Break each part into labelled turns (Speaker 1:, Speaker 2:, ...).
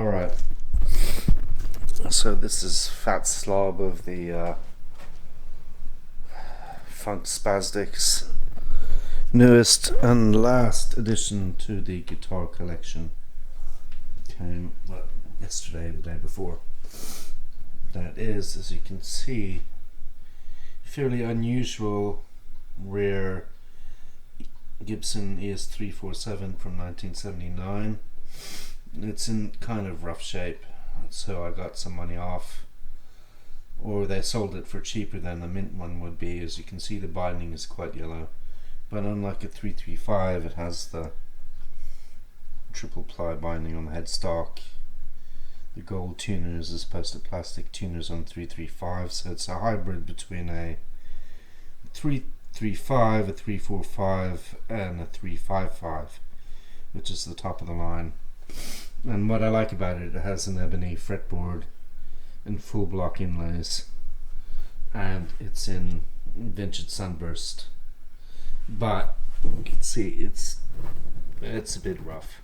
Speaker 1: Alright, so this is Fat Slob of the Funk Spastics newest and last addition to the guitar collection. Came yesterday, the day before. That is, as you can see, fairly unusual, rare Gibson ES 347 from 1979. It's in kind of rough shape, so I got some money off, or they sold it for cheaper than a mint one would be. As you can see, the binding is quite yellow, but unlike a 335, it has the triple ply binding on the headstock, the gold tuners as opposed to plastic tuners on 335, so it's a hybrid between a 335, a 345 and a 355, which is the top of the line. And what I like about it, it has an ebony fretboard and full block inlays, and it's in vintage sunburst, but you can see it's a bit rough,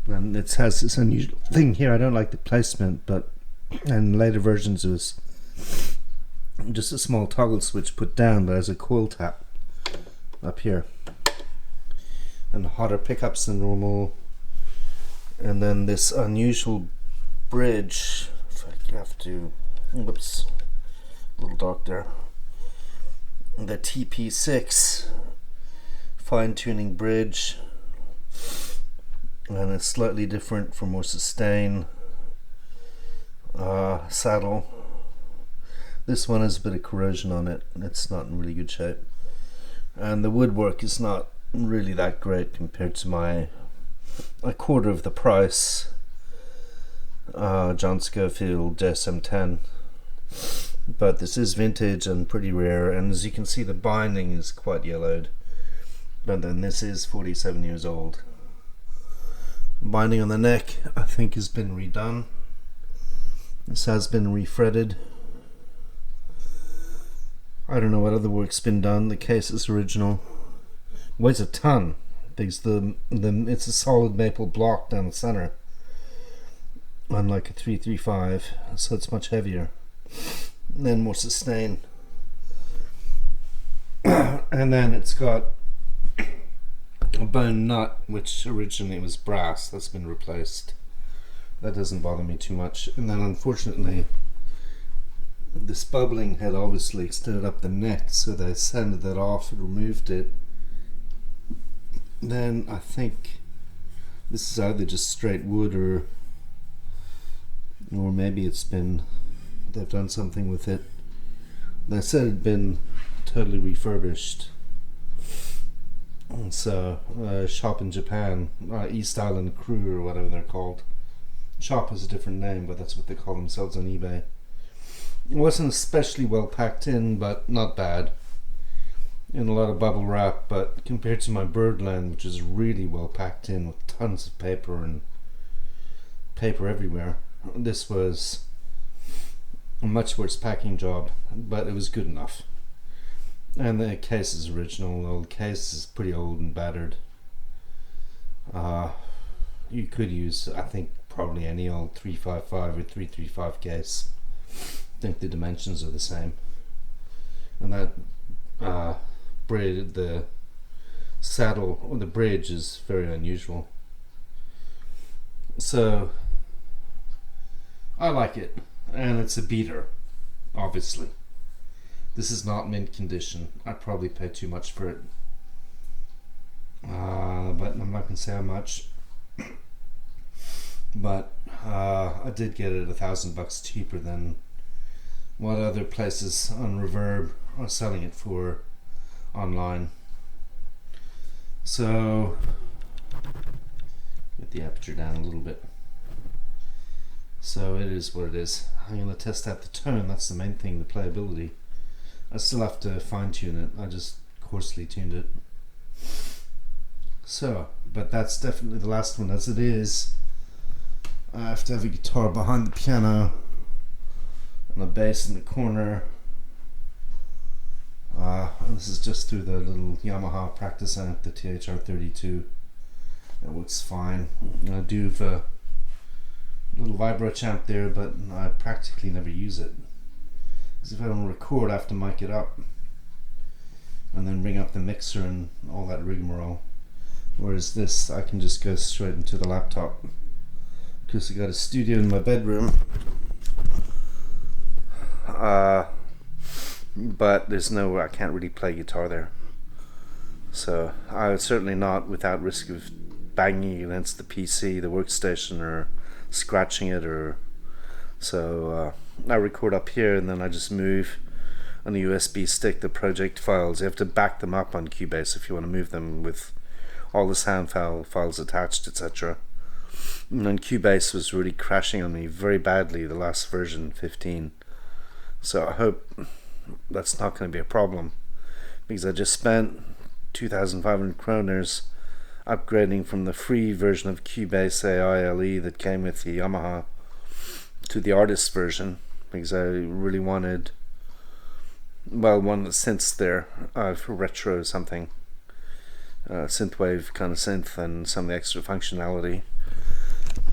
Speaker 1: and it has this unusual thing here. I don't like the placement, but in later versions it was just a small toggle switch put down, but as a coil tap up here, and hotter pickups than normal. And then this unusual bridge, if I have to, whoops, a little dark there, the TP6 fine tuning bridge, and it's slightly different for more sustain. Saddle, this one has a bit of corrosion on it, and it's not in really good shape, and the woodwork is not really that great compared to a quarter of the price John Scofield SM10, but this is vintage and pretty rare, and as you can see the binding is quite yellowed, but then this is 47 years old. Binding on the neck I think has been redone. This has been refretted. I don't know what other work's been done. The case is original. Weighs a ton because it's a solid maple block down the center, unlike a 335, so it's much heavier and then more sustain. And then it's got a bone nut, which originally was brass, that's been replaced. That doesn't bother me too much. And then unfortunately this bubbling had obviously extended up the neck, so they sanded that off and removed it. Then I think this is either just straight wood or maybe they've done something with it. They said it'd been totally refurbished. And so shop in Japan, East Island Crew or whatever they're called. Shop is a different name, but that's what they call themselves on eBay. It wasn't especially well packed in, but not bad. In a lot of bubble wrap, but compared to my Birdland, which is really well packed in with tons of paper and paper everywhere, this was a much worse packing job, but it was good enough. And the case is original, though the case is pretty old and battered. You could use, I think, probably any old 355 or 335 case. I think the dimensions are the same. And that the saddle or the bridge is very unusual, so I like it, and it's a beater. Obviously this is not mint condition. I'd probably pay too much for it, but I'm not gonna say how much. But I did get it $1,000 cheaper than what other places on Reverb are selling it for online. So get the aperture down a little bit. So it is what it is. I'm going to test out the tone. That's the main thing, the playability. I still have to fine tune it. I just coarsely tuned it. So, but that's definitely the last one. As it is, I have to have a guitar behind the piano and a bass in the corner. This is just through the little Yamaha practice amp, the THR32. It works fine. I do have vibro champ there, but I practically never use it. Because if I don't record, I have to mic it up and then ring up the mixer and all that rigmarole. Whereas this, I can just go straight into the laptop. Because I got a studio in my bedroom. But there's I can't really play guitar there. So I would certainly not, without risk of banging against the PC, the workstation, or scratching it, or so I record up here and then I just move on the USB stick the project files. You have to back them up on Cubase if you want to move them with all the sound files attached, etc. And then Cubase was really crashing on me very badly, the last version 15. So I hope that's not going to be a problem, because I just spent 2,500 kroners upgrading from the free version of Cubase AILE that came with the Yamaha to the artist version, because I really wanted, well, one of the synths there for retro something, synthwave kind of synth, and some of the extra functionality.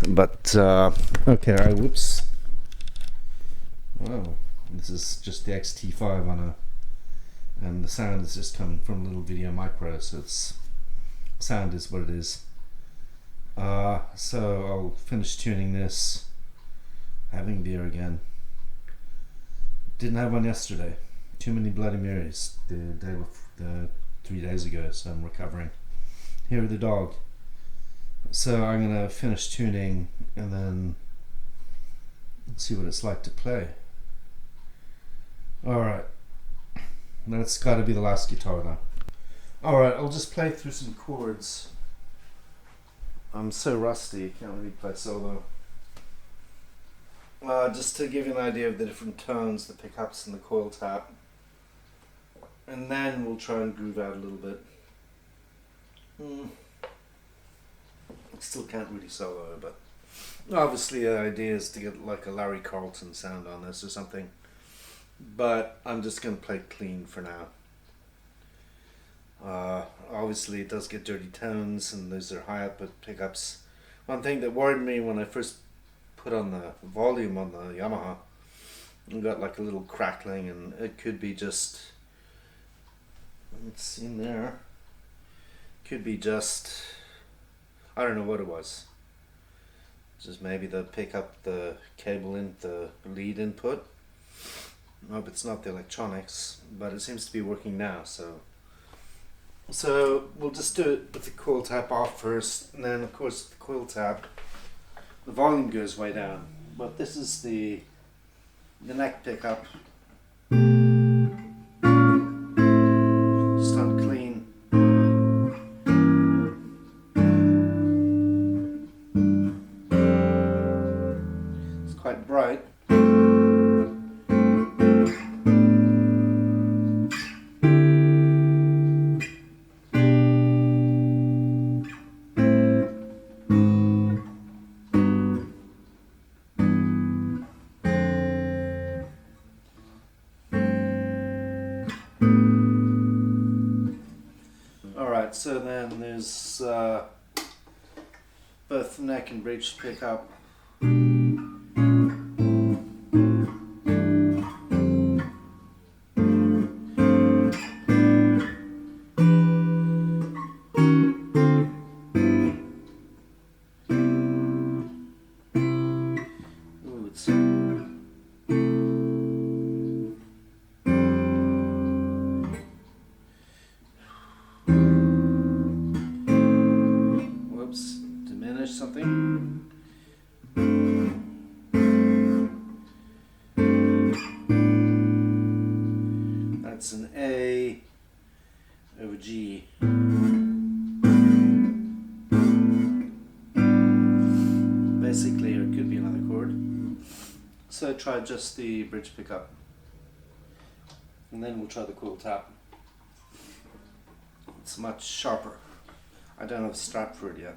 Speaker 1: But okay, whoops. Wow, this is just the XT5 on and the sound is just coming from a little video micro, so sound is what it is. So I'll finish tuning this, having beer again. Didn't have one yesterday. Too many Bloody Marys the 3 days ago, so I'm recovering. Here with the dog. So I'm gonna finish tuning and then see what it's like to play. Alright. That's gotta be the last guitar now. Alright, I'll just play through some chords. I'm so rusty, can't really play solo. Just to give you an idea of the different tones, the pickups and the coil tap. And then we'll try and groove out a little bit. Still can't really solo, but obviously the idea is to get like a Larry Carlton sound on this or something. But I'm just going to play clean for now. Obviously it does get dirty tones, and those are high output pickups. One thing that worried me when I first put on the volume on the Yamaha, I got like a little crackling, and it could be just, it's in there, could be just, I don't know what it was. Just maybe the pickup, the cable in the lead input. I hope it's not the electronics, but it seems to be working now, so we'll just do it with the coil tap off first, and then of course the coil tap, the volume goes way down, but this is the neck pickup, just on clean. It's quite bright. Alright, so then there's both neck and bridge pickup. Something. That's an A over G. Basically, or it could be another chord. So try just the bridge pickup, and then we'll try the coil tap. It's much sharper. I don't have a strap for it yet.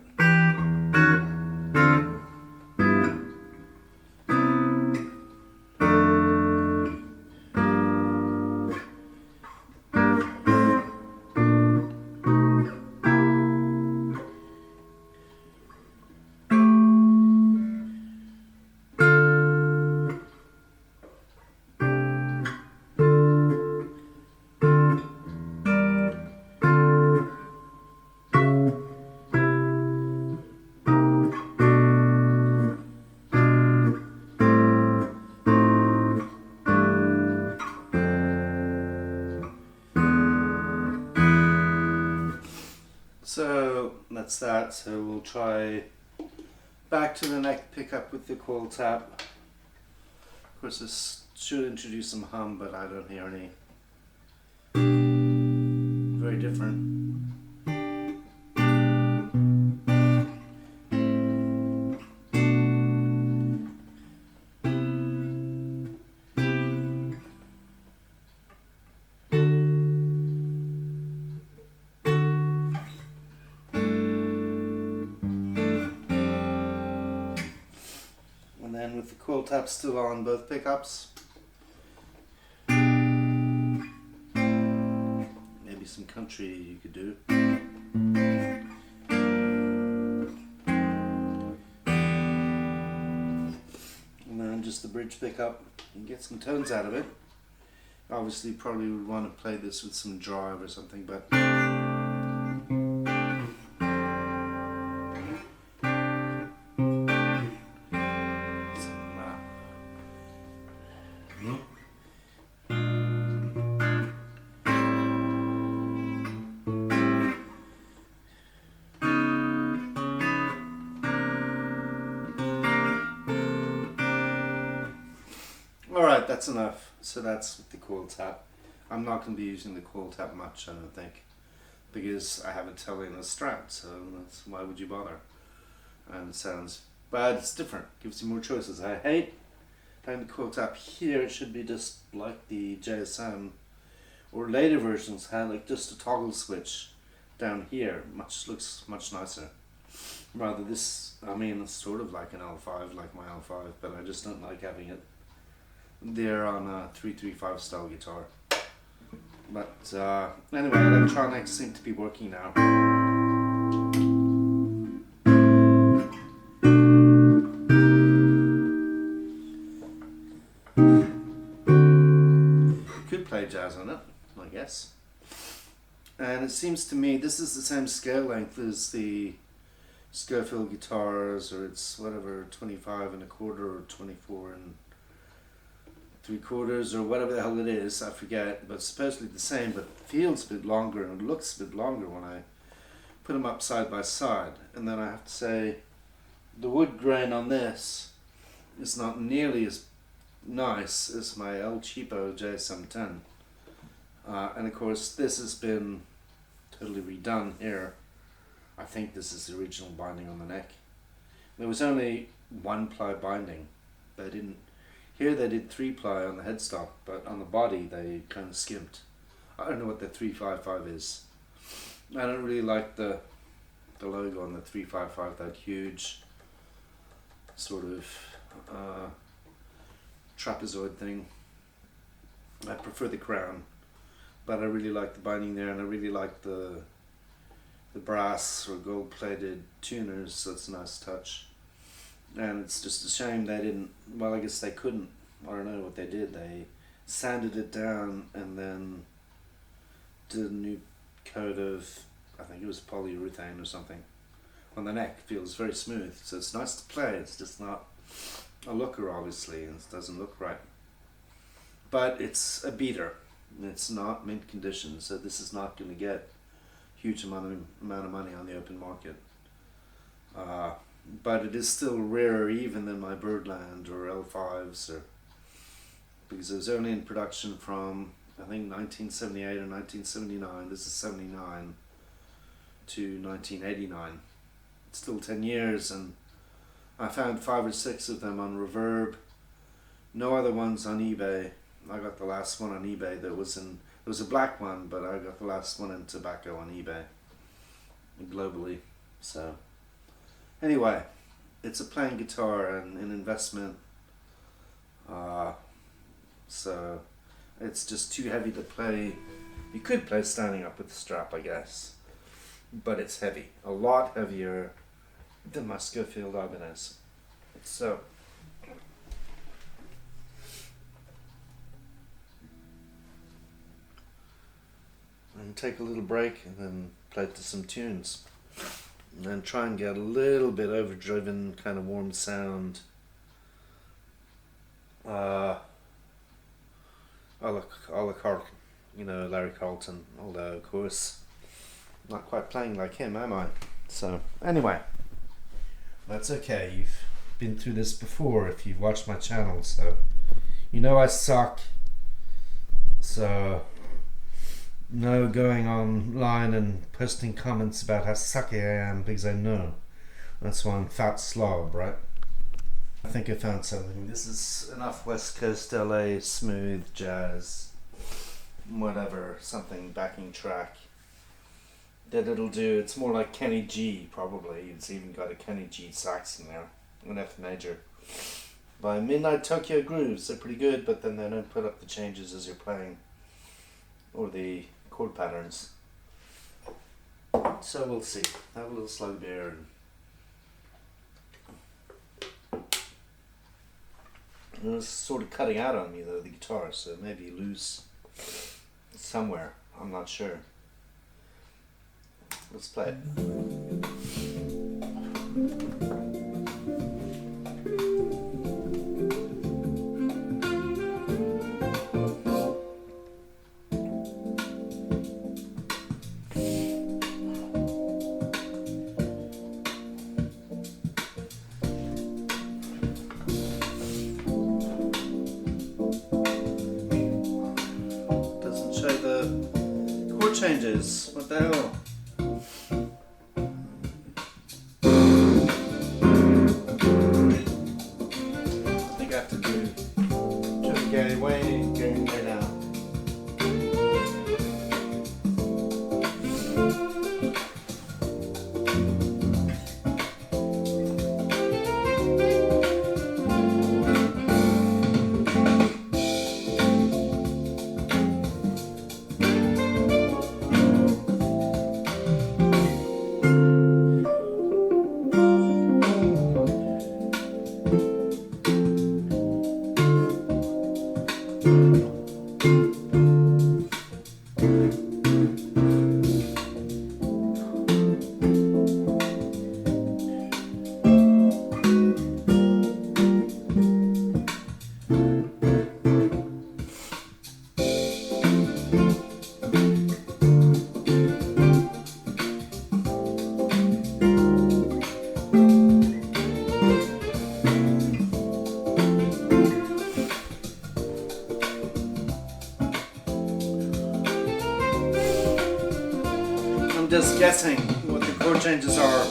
Speaker 1: that's that. So we'll try back to the neck pickup with the coil tap. Of course, this should introduce some hum, but I don't hear any. Very different. And then with the coil tap still on both pickups, maybe some country you could do. And then just the bridge pickup and get some tones out of it. Obviously probably would want to play this with some drive or something, but alright, that's enough. So that's with the coil tap. I'm not going to be using the coil tap much, I don't think, because I have a telly and a Strat, so that's, why would you bother? And it sounds bad, it's different, gives you more choices. I hate having the coil tap here. It should be just like the JSM or later versions had, like just a toggle switch down here. Looks much nicer. Rather this, I mean, it's sort of like an L5, like my L5, but I just don't like having it there on a 335 style guitar. But anyway, electronics seem to be working now. Could play jazz on it, I guess. And it seems to me this is the same scale length as the Scofield guitars, or it's whatever, 25 and a quarter or 24 and 3/4 or whatever the hell it is, I forget, but it's supposedly the same, but feels a bit longer and looks a bit longer when I put them up side by side. And then I have to say the wood grain on this is not nearly as nice as my El Cheapo JSM10. And of course this has been totally redone here. I think this is the original binding on the neck. There was only 1-ply binding. Here they did 3-ply on the headstock, but on the body they kind of skimped. I don't know what the 355 is. I don't really like the logo on the 355, that huge sort of trapezoid thing. I prefer the crown, but I really like the binding there, and I really like the brass or gold plated tuners. That's a nice touch. And it's just a shame they didn't, well, I guess they couldn't, I don't know what they did. They sanded it down and then did a new coat of, I think it was polyurethane or something, on the neck. It feels very smooth, so it's nice to play. It's just not a looker, obviously, and it doesn't look right. But it's a beater. It's not mint condition, so this is not going to get a huge amount of money on the open market. But it is still rarer even than my Birdland or L5s, because it was only in production from, I think, 1978 or 1979. This is 79 to 1989. It's still 10 years, and I found 5 or 6 of them on Reverb. No other ones on eBay. I got the last one on eBay that was in, it was a black one, but I got the last one in tobacco on eBay globally. So anyway, it's a playing guitar and an investment, so it's just too heavy to play. You could play standing up with the strap, I guess, but it's heavy, a lot heavier than my Scofield Ibanez. So and take a little break and then play to some tunes. And then try and get a little bit overdriven, kind of warm sound. A la Carlton, Larry Carlton. Although, of course, not quite playing like him, am I? So anyway, that's okay. You've been through this before if you've watched my channel, so you know I suck. So no going online and posting comments about how sucky I am, because I know. That's why I'm fat slob, right? I think I found something. This is enough West Coast LA smooth jazz, whatever, something backing track that it'll do. It's more like Kenny G, probably. It's even got a Kenny G sax in there, an F major. By Midnight Tokyo Grooves, they're pretty good, but then they don't put up the changes as you're playing, or the chord patterns. So we'll see. Have a little slug beer. And it's sort of cutting out on me though, the guitar, so it may be loose somewhere. I'm not sure. Let's play it. Doesn't show the chord changes. What the hell? Just guessing what the chord changes are.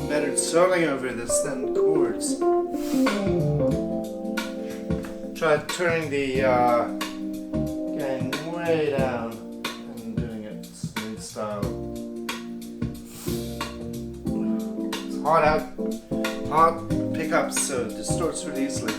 Speaker 1: Better soloing over this than chords. Try turning the gain way down and doing it smooth style. It's hard out, hard pickups, so it distorts really easily.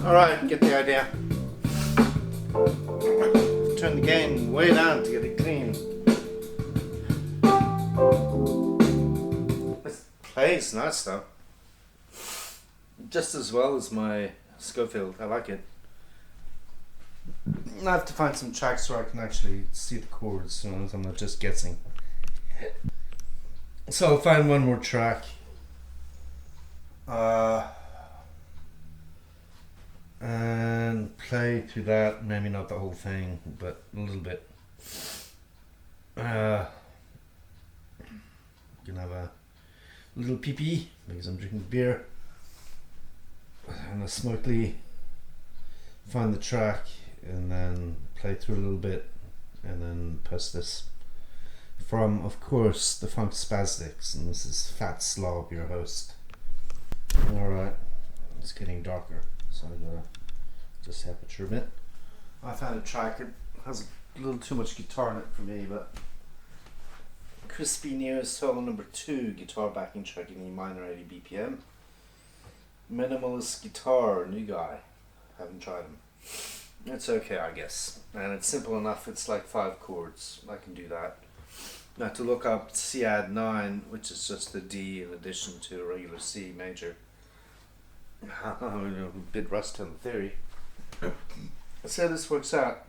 Speaker 1: Alright, get the idea. Turn the gain way down to get it clean. Let's plays nice though. Just as well as my Schofield. I like it. I have to find some tracks where I can actually see the chords, so I'm not just guessing. So I'll find one more track. And play through that. Maybe not the whole thing, but a little bit. Gonna have a little pee-pee because I'm drinking beer. And I'll smoothly find the track and then play through a little bit and then post this from, of course, the Funk Spastics, and this is Fat Slob, your host. Alright, it's getting darker, so I gotta just aperture a bit. I found a track, it has a little too much guitar in it for me, but Crispy Neo's solo number 2 guitar backing track in E minor 80 BPM. Minimalist guitar, new guy. Haven't tried him. It's okay, I guess. And it's simple enough, it's like 5 chords. I can do that. Now to look up C add 9, which is just a D in addition to a regular C major. I'm a bit rusty on the theory. Let's see how this works out.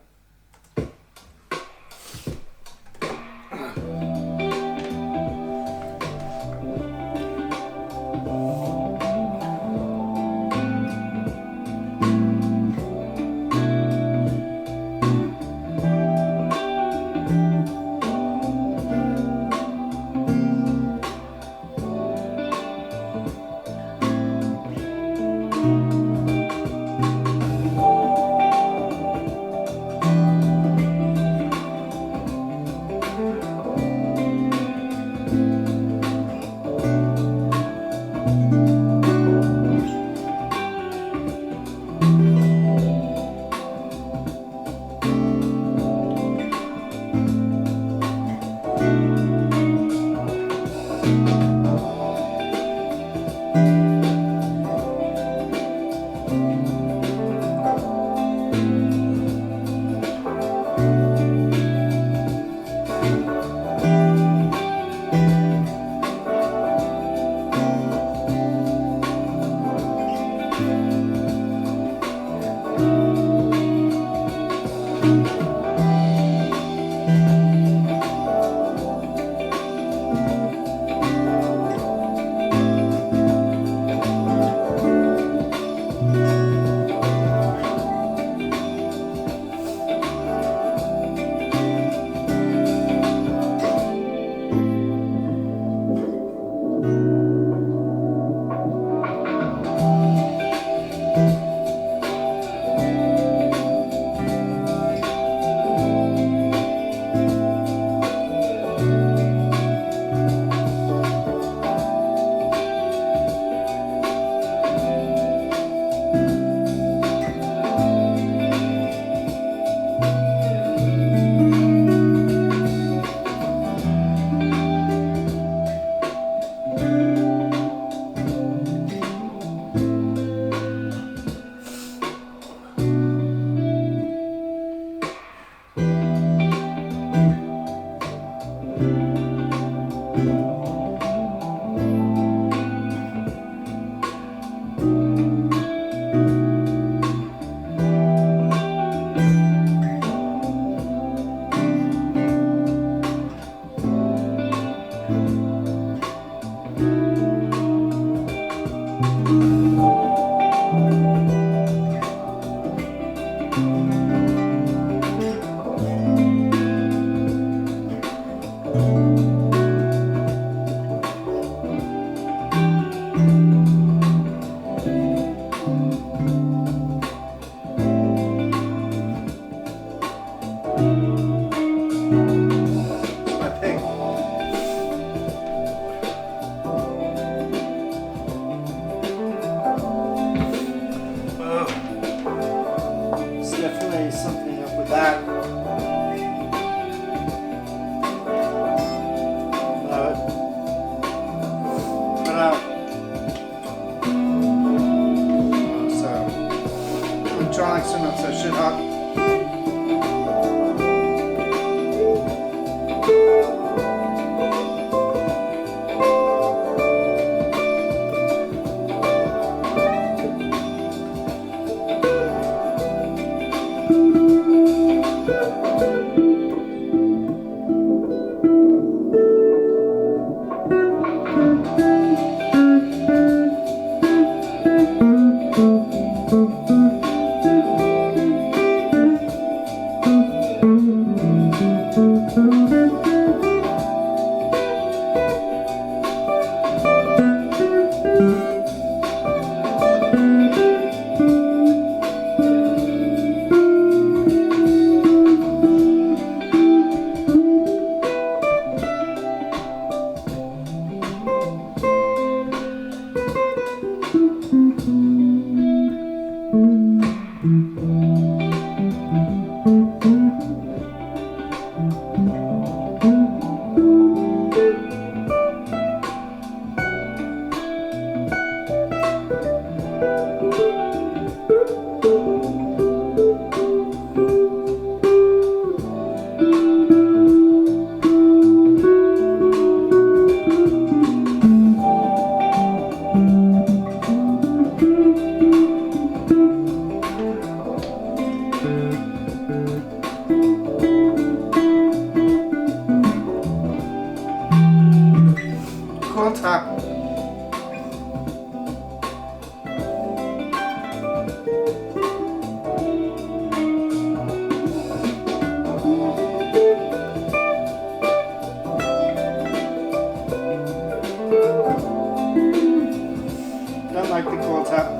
Speaker 1: Don't like the coil tap.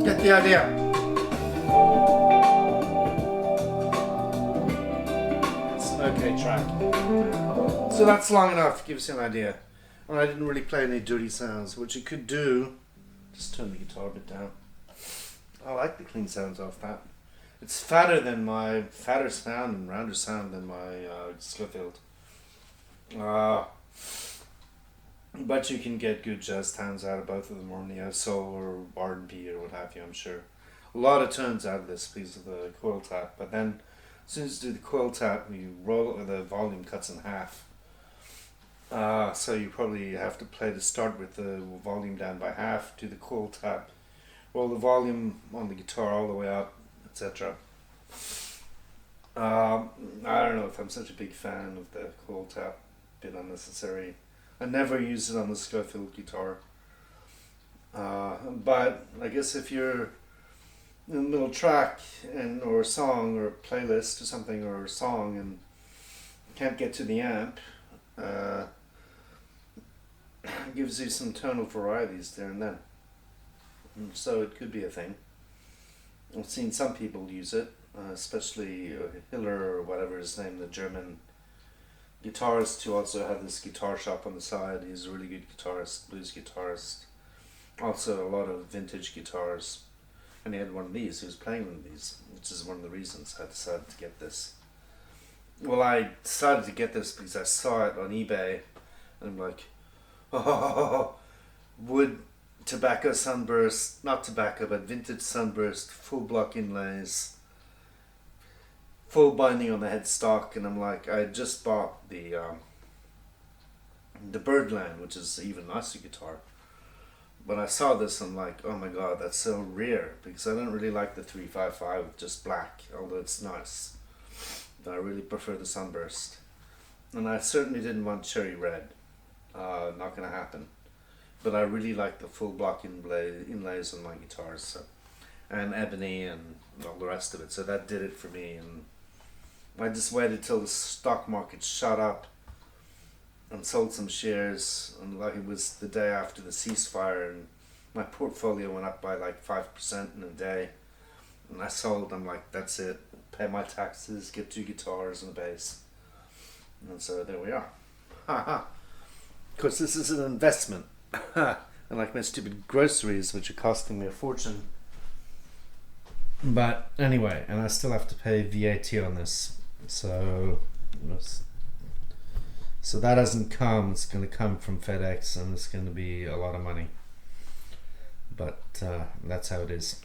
Speaker 1: Get the idea. It's an okay track. So that's long enough, gives you an idea. And I didn't really play any dirty sounds, which you could do. Just turn the guitar a bit down. I like the clean sounds off that. It's fatter sound and rounder sound than my Scofield. But you can get good jazz tones out of both of them, or soul or R&B or what have you, I'm sure. A lot of tones out of this because of the coil tap, but then as soon as you do the coil tap, you roll it, the volume cuts in half. So you probably have to play to start with the volume down by half, do the coil tap, roll the volume on the guitar all the way up, etc. I don't know if I'm such a big fan of the coil tap, a bit unnecessary. I never use it on the Scofield guitar. But I guess if you're in the middle track or a song or a playlist or something or a song and can't get to the amp, it gives you some tonal varieties there and then. And so it could be a thing. I've seen some people use it, especially Hiller or whatever his name, the German guitarist who also had this guitar shop on the side. He's a really good guitarist, blues guitarist. Also a lot of vintage guitars. And he had one of these, he was playing one of these, which is one of the reasons I decided to get this. Well, I decided to get this because I saw it on eBay and I'm like, oh, wood, tobacco sunburst, not tobacco, but vintage sunburst, full block inlays, full binding on the headstock, and I'm like, I just bought the Birdland, which is an even nicer guitar. But I saw this, I'm like, oh my god, that's so rare, because I don't really like the 355 with just black, although it's nice. But I really prefer the sunburst. And I certainly didn't want cherry red. Not gonna happen. But I really like the full block inlays on my guitars, so, and ebony and all the rest of it. So that did it for me, and I just waited till the stock market shot up and sold some shares, and like it was the day after the ceasefire, and my portfolio went up by like 5% in a day, and I sold. I'm like, that's it, pay my taxes, get 2 guitars and a bass, and so there we are. Of course, this is an investment. And like my stupid groceries, which are costing me a fortune. But anyway, and I still have to pay VAT on this, so that hasn't come. It's going to come from FedEx, and it's going to be a lot of money. But that's how it is.